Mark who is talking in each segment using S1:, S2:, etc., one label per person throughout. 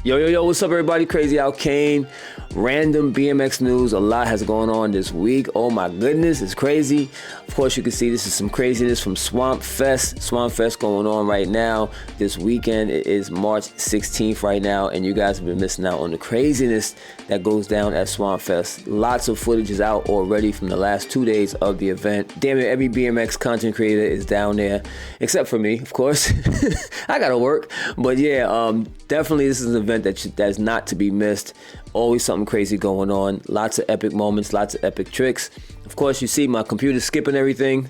S1: Yo, what's up everybody? Crazy Out Kane. Random BMX news. A lot has gone on this week. Oh my goodness, it's crazy. Of course, you can see this is some craziness from Swamp Fest. Swamp Fest going on right now this weekend. It is March 16th right now, and you guys have been missing out on the craziness that goes down at Swamp Fest. Lots of footage is out already from the last 2 days of the event. Damn it, every BMX content creator is down there, except for me, of course. I gotta work, but yeah, definitely this is an event that's not to be missed. Always something crazy going on. Lots of epic moments, lots of epic tricks. Of course, you see my computer skipping everything.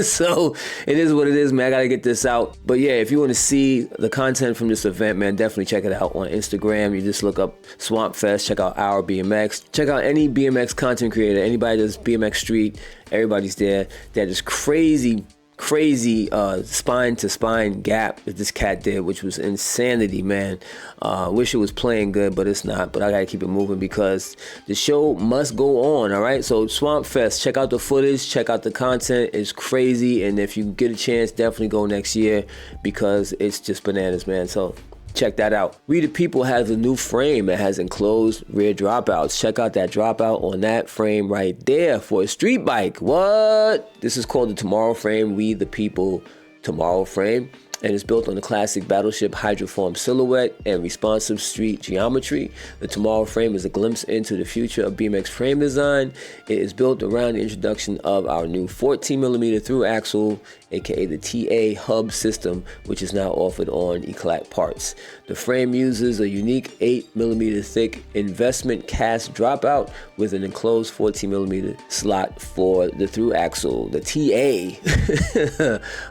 S1: So it is what it is, man. I gotta get this out. But yeah, if you want to see the content from this event, man, definitely check it out on Instagram. You just look up Swamp Fest, check out our BMX. Check out any BMX content creator, anybody that's BMX Street, everybody's there. That is crazy spine to spine gap that this cat did, which was insanity, man. Wish it was playing good, but it's not. But I gotta keep it moving because the show must go on. All right, so Swamp Fest, check out the footage, check out the content. It's crazy, and if you get a chance, definitely go next year because it's just bananas, man. So check that out. We the People has a new frame that has enclosed rear dropouts. Check out that dropout on that frame right there for a street bike. What? This is called the Tomorrow frame. We the People Tomorrow frame. And it's built on the classic battleship hydroform silhouette and responsive street geometry. The Tomorrow frame is a glimpse into the future of BMX frame design. It is built around the introduction of our new 14mm through axle, aka the TA hub system, which is now offered on Eclat parts. The frame uses a unique 8mm thick investment cast dropout with an enclosed 14mm slot for the through axle, the TA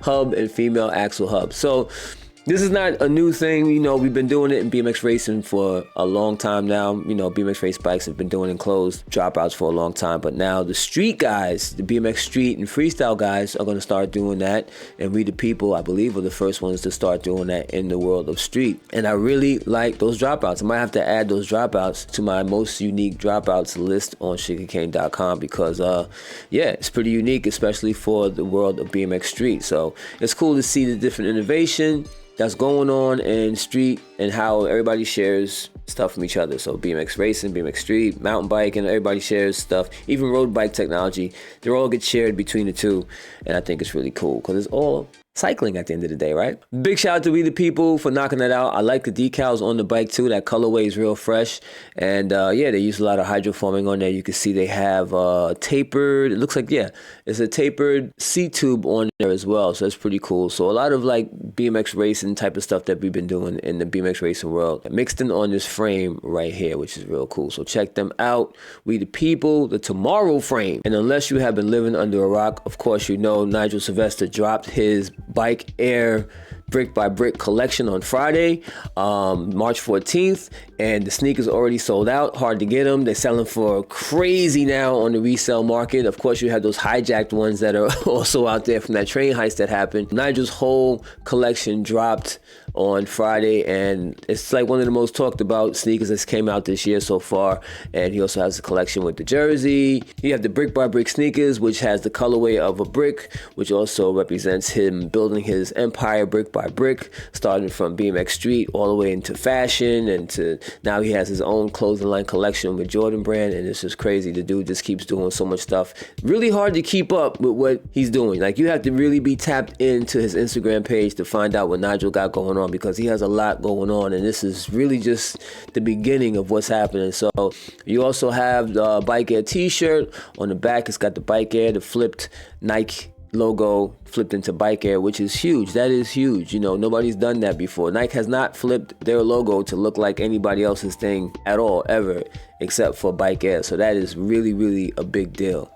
S1: hub and female axle hub. So this is not a new thing. You know, we've been doing it in BMX racing for a long time now. You know, BMX race bikes have been doing enclosed dropouts for a long time, but now the street guys, the BMX street and freestyle guys are going to start doing that. And We the People, I believe, are the first ones to start doing that in the world of street. And I really like those dropouts. I might have to add those dropouts to my most unique dropouts list on sugarcane.com because, yeah, it's pretty unique, especially for the world of BMX street. So it's cool to see the different innovation that's going on in street and how everybody shares stuff from each other. So BMX racing, BMX street, mountain bike, and everybody shares stuff. Even road bike technology, they all get shared between the two. And I think it's really cool because it's all cycling at the end of the day, right? Big shout out to We the People for knocking that out. I like the decals on the bike too. That colorway is real fresh. And yeah, they use a lot of hydroforming on there. You can see they have tapered, it looks like, yeah, it's a tapered C-tube on there as well. So that's pretty cool. So a lot of like BMX racing type of stuff that we've been doing in the BMX racing world mixed in on this frame right here, which is real cool. So check them out. We the People, the Tomorrow frame. And unless you have been living under a rock, of course, you know Nigel Sylvester dropped his Bike Air brick by brick collection on Friday, March 14th, and the sneakers already sold out. Hard to get them. They're selling for crazy now on the resale market. Of course, you have those hijacked ones that are also out there from that train heist that happened. Nigel's whole collection dropped on Friday, and it's like one of the most talked about sneakers that's came out this year so far. And he also has a collection with the jersey. You have the brick by brick sneakers, which has the colorway of a brick, which also represents him building his empire brick by brick, starting from BMX Street all the way into fashion, and to now he has his own clothing line collection with Jordan brand. And it's just crazy. The dude just keeps doing so much stuff. Really hard to keep up with what he's doing. Like, you have to really be tapped into his Instagram page to find out what Nigel got going on, because he has a lot going on, and this is really just the beginning of what's happening. So you also have the Bike Air t-shirt. On the back, it's got the Bike Air, the flipped Nike logo flipped into Bike Air, which is huge. That is huge. You know, nobody's done that before. Nike has not flipped their logo to look like anybody else's thing at all, ever, except for Bike Air. So that is really, really a big deal.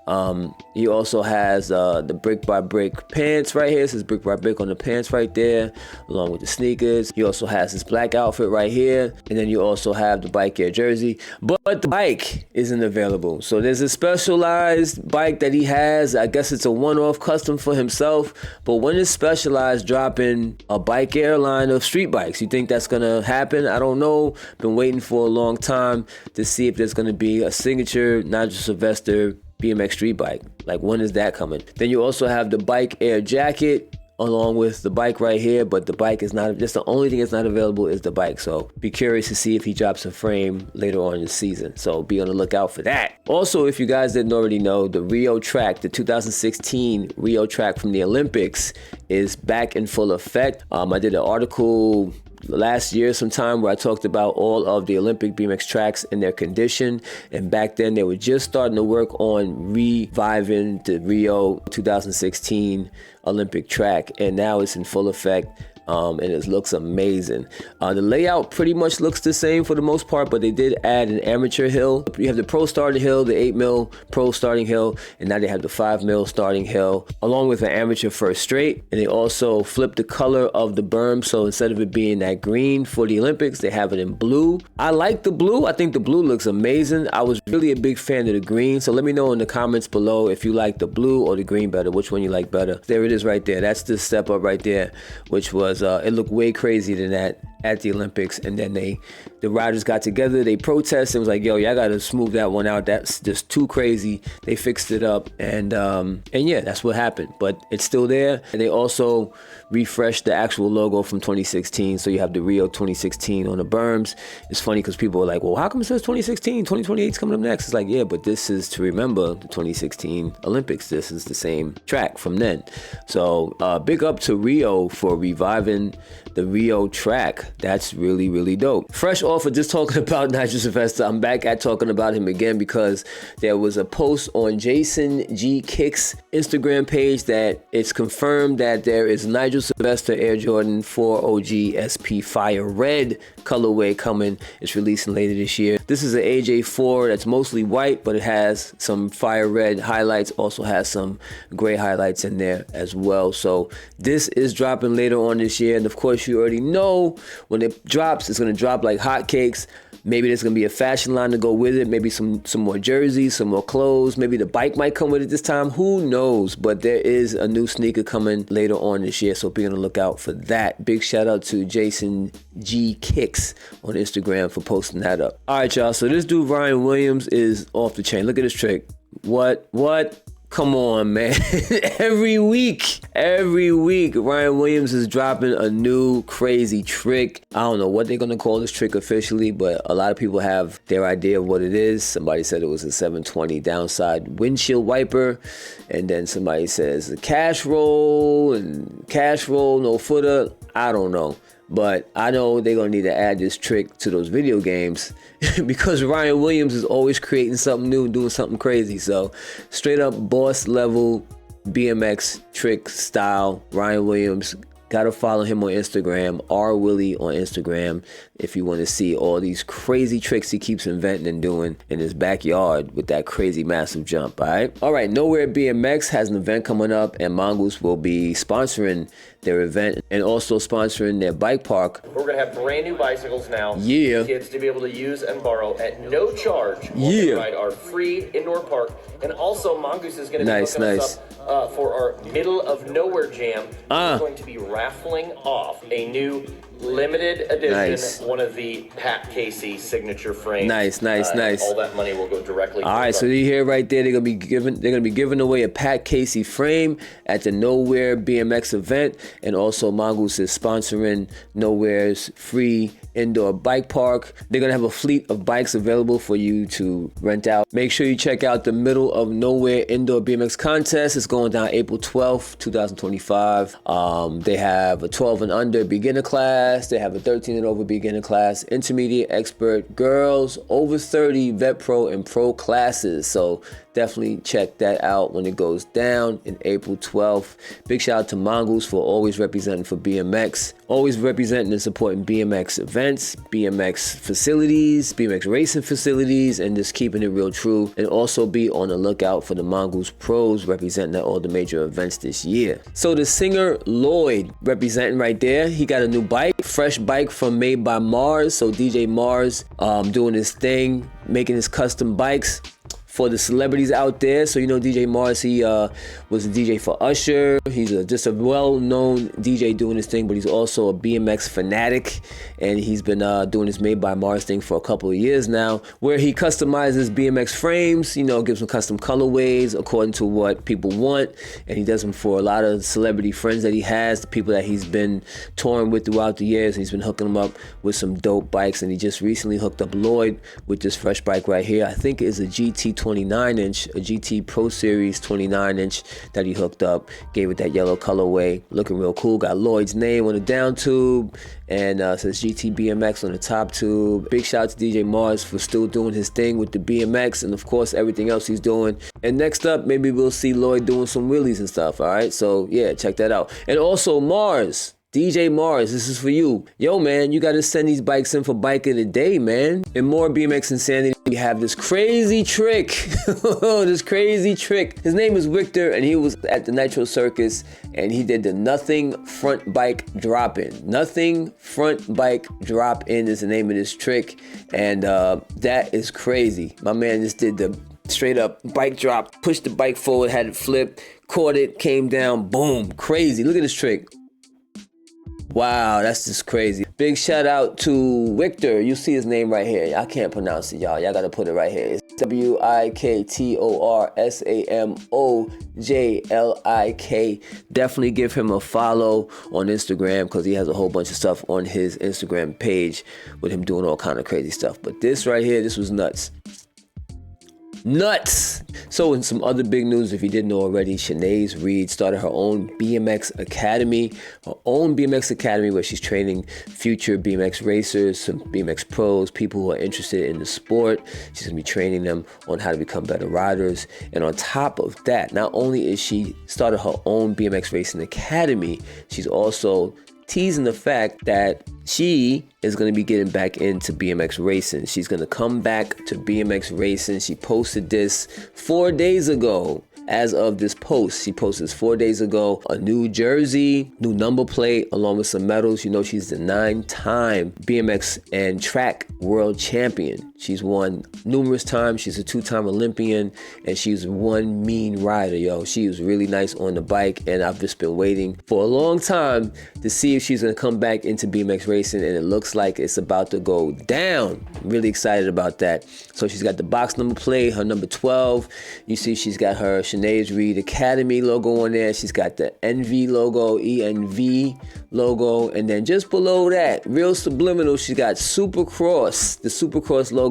S1: He also has the brick by brick pants right here. It says brick by brick on the pants right there, along with the sneakers. He also has his black outfit right here. And then you also have the Bike Air jersey. But the bike isn't available. So there's a specialized bike that he has. I guess it's a one-off custom for himself. But when is Specialized dropping a Bike Air line of street bikes? You think that's gonna happen? I don't know. Been waiting for a long time to see if there's gonna be a signature Nigel Sylvester BMX street bike. Like, when is that coming? Then you also have the Bike Air jacket. along with the bike right here, but the bike is not, just the only thing that's not available is the bike. So be curious to see if he drops a frame later on in the season. So be on the lookout for that. Also, if you guys didn't already know, the Rio track, the 2016 Rio track from the Olympics is back in full effect. I did an article last year sometime where I talked about all of the Olympic BMX tracks and their condition, and back then they were just starting to work on reviving the Rio 2016 Olympic track, and now it's in full effect. And it looks amazing. The layout pretty much looks the same for the most part, but they did add an amateur hill. You have the pro starting hill, the 8mm pro starting hill, and now they have the 5mm starting hill, along with an amateur first straight. And they also flipped the color of the berm, so instead of it being that green for the Olympics, they have it in blue. I like the blue. I think the blue looks amazing. I was really a big fan of the green, so let me know in the comments below if you like the blue or the green better, which one you like better. There it is right there. That's the step up right there, which was it looked way crazier than that at the Olympics. And then the riders got together, they protested and was like, yo, y'all gotta smooth that one out, that's just too crazy. They fixed it up, and yeah, that's what happened, but it's still there. And they also refreshed the actual logo from 2016, so you have the Rio 2016 on the berms. It's funny because people are like, well, how come it says 2016? 2028 is coming up next. It's like, yeah, but this is to remember the 2016 Olympics. This is the same track from then. So big up to Rio for reviving the Rio track. That's really, really dope. Fresh off of just talking about Nigel Sylvester, I'm back at talking about him again because there was a post on Jason G Kick's Instagram page that it's confirmed that there is Nigel Sylvester Air Jordan 4 OG SP Fire Red colorway coming. It's releasing later this year. This is an AJ4 that's mostly white, but it has some fire red highlights, also has some gray highlights in there as well. So this is dropping later on this year, and of course you already know when it drops, it's going to drop like hotcakes. Maybe there's going to be a fashion line to go with it. Maybe some more jerseys, some more clothes. Maybe the bike might come with it this time. Who knows? But there is a new sneaker coming later on this year, so be on the lookout for that. Big shout out to Jason G Kicks on Instagram for posting that up. All right, y'all. So this dude, Ryan Williams, is off the chain. Look at this trick. What? Come on, man. Every week, Ryan Williams is dropping a new crazy trick. I don't know what they're going to call this trick officially, but a lot of people have their idea of what it is. Somebody said it was a 720 downside windshield wiper. And then somebody says a cash roll, no footer. I don't know. But I know they're going to need to add this trick to those video games because Ryan Williams is always creating something new and doing something crazy. So straight up boss level BMX trick style, Ryan Williams. Gotta follow him on Instagram, rwilly on Instagram, if you want to see all these crazy tricks he keeps inventing and doing in his backyard with that crazy massive jump, all right? All right, NoWear BMX has an event coming up, and Mongoose will be sponsoring their event and also sponsoring their bike park.
S2: We're gonna have brand new bicycles now.
S1: Yeah.
S2: Kids to be able to use and borrow at no charge.
S1: Yeah.
S2: Ride our free indoor park, and also Mongoose is gonna be hooking us up for our middle of nowhere jam. We're going to be raffling off a new limited edition, one of the Pat Casey signature frames.
S1: Nice.
S2: All that money will go directly.
S1: All right, so you hear right there, they're gonna be giving away a Pat Casey frame at the NoWear BMX event, and also Mongoose is sponsoring NoWear's free indoor bike park. They're gonna have a fleet of bikes available for you to rent out. Make sure you check out the Middle of Nowhere Indoor BMX contest. It's going down April 12th, 2025. They have a 12 and under beginner class. They have a 13 and over beginner class, intermediate, expert, girls, over 30, vet pro, and pro classes. So definitely check that out when it goes down in April 12th. Big shout out to Mongoose for always representing for BMX, always representing and supporting BMX events, BMX facilities, BMX racing facilities, and just keeping it real true. And also be on the lookout for the Mongoose pros representing at all the major events this year. So the singer Lloyd representing right there. He got a new bike, fresh bike from Made by Mars. So DJ Mars doing his thing, making his custom bikes. for the celebrities out there. So DJ Mars, he was a DJ for Usher. He's just a well-known DJ doing his thing, but he's also a BMX fanatic, and he's been doing this Made by Mars thing for a couple of years now, where he customizes BMX frames, gives them custom colorways according to what people want, and he does them for a lot of celebrity friends that he has, the people that he's been touring with throughout the years, and he's been hooking them up with some dope bikes. And he just recently hooked up Lloyd with this fresh bike right here. I think it's a GT 29-inch, a GT Pro Series 29-inch that he hooked up, gave it that yellow colorway, looking real cool. Got Lloyd's name on the down tube, and says GT BMX on the top tube. Big shout out to DJ Mars for still doing his thing with the BMX, and of course everything else he's doing. And next up, maybe we'll see Lloyd doing some wheelies and stuff. All right, so yeah, check that out. And also Mars, DJ Mars, this is for you. Yo, man, you got to send these bikes in for Bike of the Day, man. And more BMX insanity, we have this crazy trick. This crazy trick. His name is Wiktor, and he was at the Nitro Circus, and he did the nothing front bike drop-in. Nothing front bike drop-in is the name of this trick, and that is crazy. My man just did the straight up bike drop, pushed the bike forward, had it flip, caught it, came down, boom, crazy. Look at this trick. Wow, that's just crazy. Big shout out to Wiktor. You see his name right here. I can't pronounce it, y'all. Y'all gotta put it right here. It's WiktorSamojlik. Definitely give him a follow on Instagram, because he has a whole bunch of stuff on his Instagram page with him doing all kind of crazy stuff. But this right here, this was nuts. Nuts! So in some other big news, if you didn't know already, Shanaze Reade started her own BMX Academy. Her own BMX Academy where she's training future BMX racers, some BMX pros, people who are interested in the sport. She's going to be training them on how to become better riders. And on top of that, not only is she started her own BMX Racing Academy, she's also teasing the fact that she is going to be getting back into BMX racing. She's going to come back to BMX racing. She posted this 4 days ago. As of this post, she posted this 4 days ago, a new jersey, new number plate, along with some medals. She's the 9-time BMX and track world champion. She's won numerous times. She's a 2-time Olympian, and she's one mean rider, yo. She was really nice on the bike, and I've just been waiting for a long time to see if she's gonna come back into BMX racing, and it looks like it's about to go down. I'm really excited about that. So she's got the box number plate, her number 12. You see she's got her Shanaze Reade Academy logo on there. She's got the NV logo, ENV logo, and then just below that, real subliminal, she's got Supercross, the Supercross logo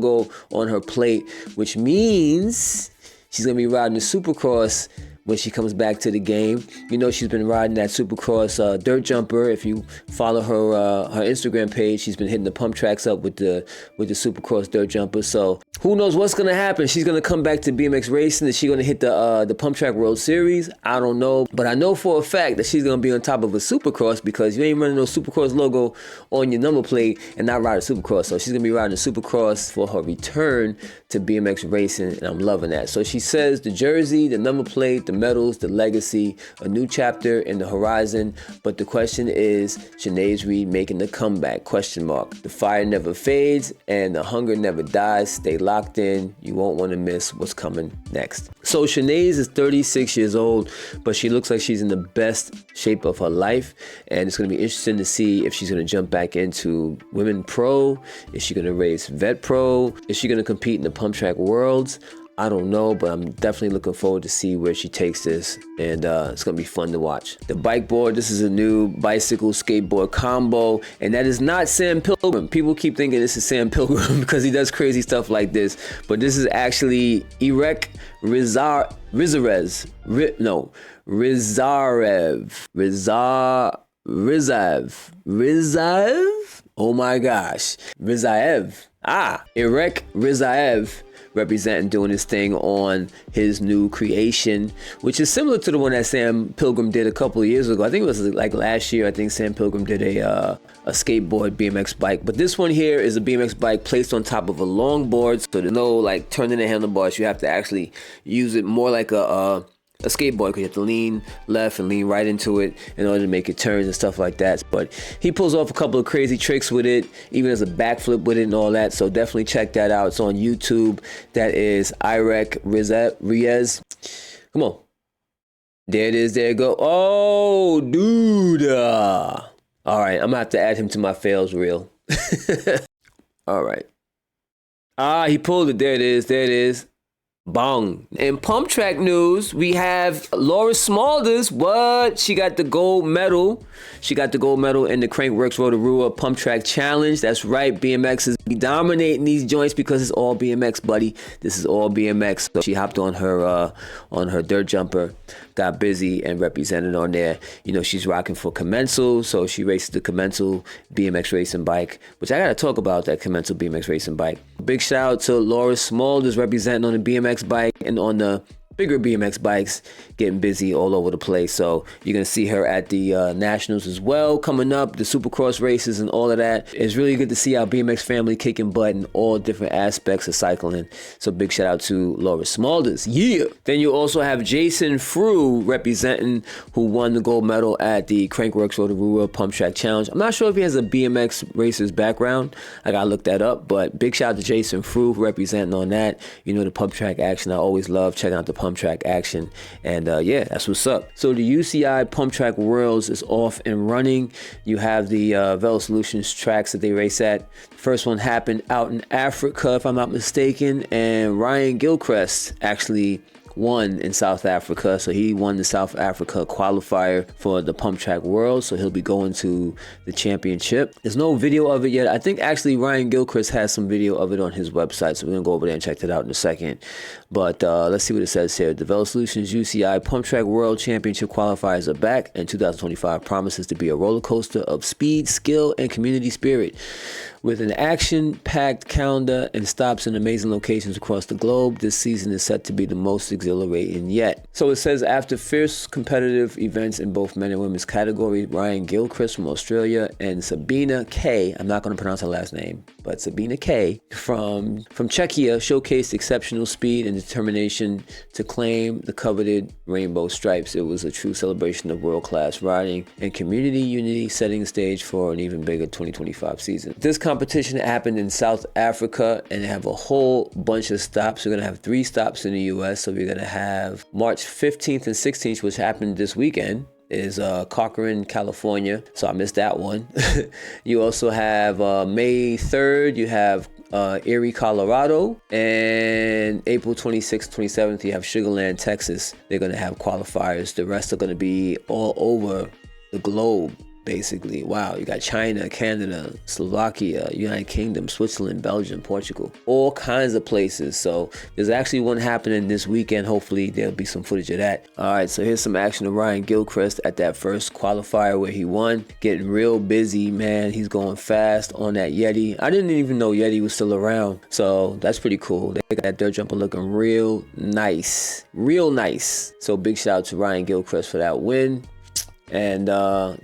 S1: on her plate, which means she's gonna be riding the Supercross when she comes back to the game. She's been riding that Supercross dirt jumper. If you follow her Instagram page, she's been hitting the pump tracks up with the Supercross dirt jumper. So who knows what's gonna happen? She's gonna come back to BMX racing. Is she gonna hit the Pump Track World Series? I don't know, but I know for a fact that she's gonna be on top of a Supercross, because you ain't running no Supercross logo on your number plate and not ride a Supercross. So she's gonna be riding a Supercross for her return to BMX racing, and I'm loving that. So she says the jersey, the number plate, the medals, the legacy, a new chapter in the horizon. But the question is, Shanaze Reade making the comeback? Question mark. The fire never fades and the hunger never dies. Stay locked in. You won't want to miss what's coming next. So Shanaze is 36 years old, but she looks like she's in the best shape of her life, and it's going to be interesting to see if she's going to jump back into Women Pro. Is she going to race Vet Pro? Is she going to compete in the Pump Track Worlds? I don't know, but I'm definitely looking forward to see where she takes this, and it's gonna be fun to watch. The bike board, this is a new bicycle skateboard combo, and that is not Sam Pilgrim. People keep thinking this is Sam Pilgrim because he does crazy stuff like this, but this is actually Irek Rizarev. Oh my gosh, Rizaev. Irek Rizaev, representing, doing his thing on his new creation, which is similar to the one that Sam Pilgrim did a couple of years ago. I think it was like last year. I think Sam Pilgrim did a skateboard BMX bike, but this one here is a BMX bike placed on top of a longboard, so there's no like turning the handlebars. You have to actually use it more like a a skateboard, because you have to lean left and lean right into it in order to make it turns and stuff like that. But he pulls off a couple of crazy tricks with it, even as a backflip with it and all that. So definitely check that out. It's on YouTube. That is Irek Riez. Come on. There it is. There it go. Oh, dude. All right. I'm going to have to add him to my fails reel. All right. He pulled it. There it is. There it is. Bong. In pump track news, we have Laura Smulders. What? She got the gold medal. She got the gold medal in the Crankworx Rotorua Pump Track Challenge. That's right. BMX is dominating these joints because it's all BMX, buddy. This is all BMX. So she hopped on her dirt jumper, got busy, and represented on there. You know, she's rocking for Commensal, so she races the Commensal BMX racing bike, which I got to talk about that Commensal BMX racing bike. Big shout out to Laura Smulders representing on the BMX bike and on the bigger BMX bikes, getting busy all over the place. So you're going to see her at the Nationals as well coming up, the Supercross races and all of that. It's really good to see our BMX family kicking butt in all different aspects of cycling. So big shout out to Laura Smulders. Yeah. Then you also have Jason Frew representing, who won the gold medal at the Crankworx Rotorua Pump Track Challenge. I'm not sure if he has a BMX racer's background. I got to look that up, but big shout out to Jason Frew representing on that. You know, the pump track action. I always love checking out the pump track action, and yeah, that's what's up. So the UCI Pump Track Worlds is off and running. You have the Velo Solutions tracks that they race at. The first one happened out in Africa, if I'm not mistaken, and Ryan Gilchrist actually won in South Africa. So he won the South Africa qualifier for the Pump Track World. So he'll be going to the championship. There's no video of it yet. I think actually Ryan Gilchrist has some video of it on his website. So we're going to go over there and check that out in a second. But let's see what it says here. The Velo Solutions UCI Pump Track World Championship qualifiers are back, and 2025 promises to be a roller coaster of speed, skill, and community spirit. With an action-packed calendar and stops in amazing locations across the globe, this season is set to be the most exhilarating yet. So it says, after fierce competitive events in both men and women's categories, Ryan Gilchrist from Australia and Sabina K, I'm not going to pronounce her last name, but Sabina K from Czechia showcased exceptional speed and determination to claim the coveted rainbow stripes. It was a true celebration of world-class riding and community unity, setting the stage for an even bigger 2025 season. This competition happened in South Africa, and they have a whole bunch of stops. We're going to have 3 stops in the U.S. So we're going to have March 15th and 16th, which happened this weekend, is Corcoran, California. So I missed that one. You also have May 3rd, you have Erie, Colorado, and April 26th, 27th, you have Sugar Land, Texas. They're going to have qualifiers. The rest are going to be all over the globe, basically. Wow, you got China, Canada, Slovakia, United Kingdom, Switzerland, Belgium, Portugal, all kinds of places. So there's actually one happening this weekend. Hopefully there'll be some footage of that. All right, so here's some action of Ryan Gilchrist at that first qualifier where he won. Getting real busy, man. He's going fast on that Yeti. I didn't even know Yeti was still around, so that's pretty cool. They got that dirt jumper looking real nice, real nice. So big shout out to Ryan Gilchrist for that win. And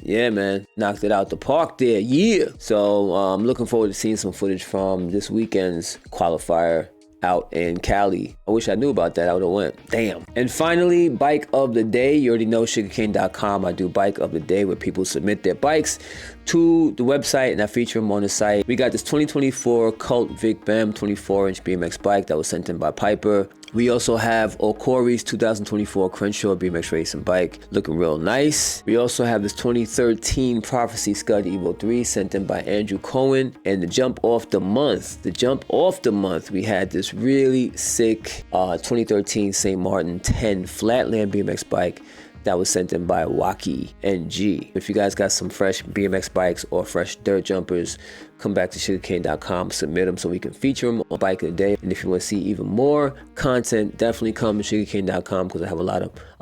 S1: yeah, man, knocked it out the park there. Yeah. So I'm looking forward to seeing some footage from this weekend's qualifier out in Cali. I wish I knew about that. I would have went. Damn. And finally, bike of the day. You already know sugarcane.com. I do bike of the day where people submit their bikes to the website and I feature them on the site. We got this 2024 Cult Vic Bam 24-inch BMX bike that was sent in by Piper. We also have Okori's 2024 Crenshaw BMX racing bike, looking real nice. We also have this 2013 Prophecy Scud Evo 3 sent in by Andrew Cohen. And the jump off the month, we had this really sick 2013 St. Martin 10 Flatland BMX bike that was sent in by Waki NG. If you guys got some fresh BMX bikes or fresh dirt jumpers, come back to sugarcane.com, submit them so we can feature them on Bike of the Day. And if you want to see even more content, definitely come to sugarcane.com because I have a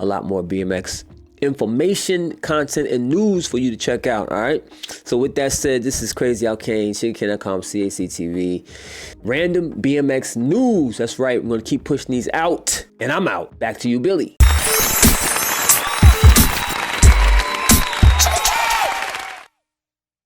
S1: lot more BMX information, content, and news for you to check out. All right. So with that said, this is Crazy Al Kane, sugarcane.com, CACTV. Random BMX news. That's right. We're going to keep pushing these out. And I'm out. Back to you, Billy.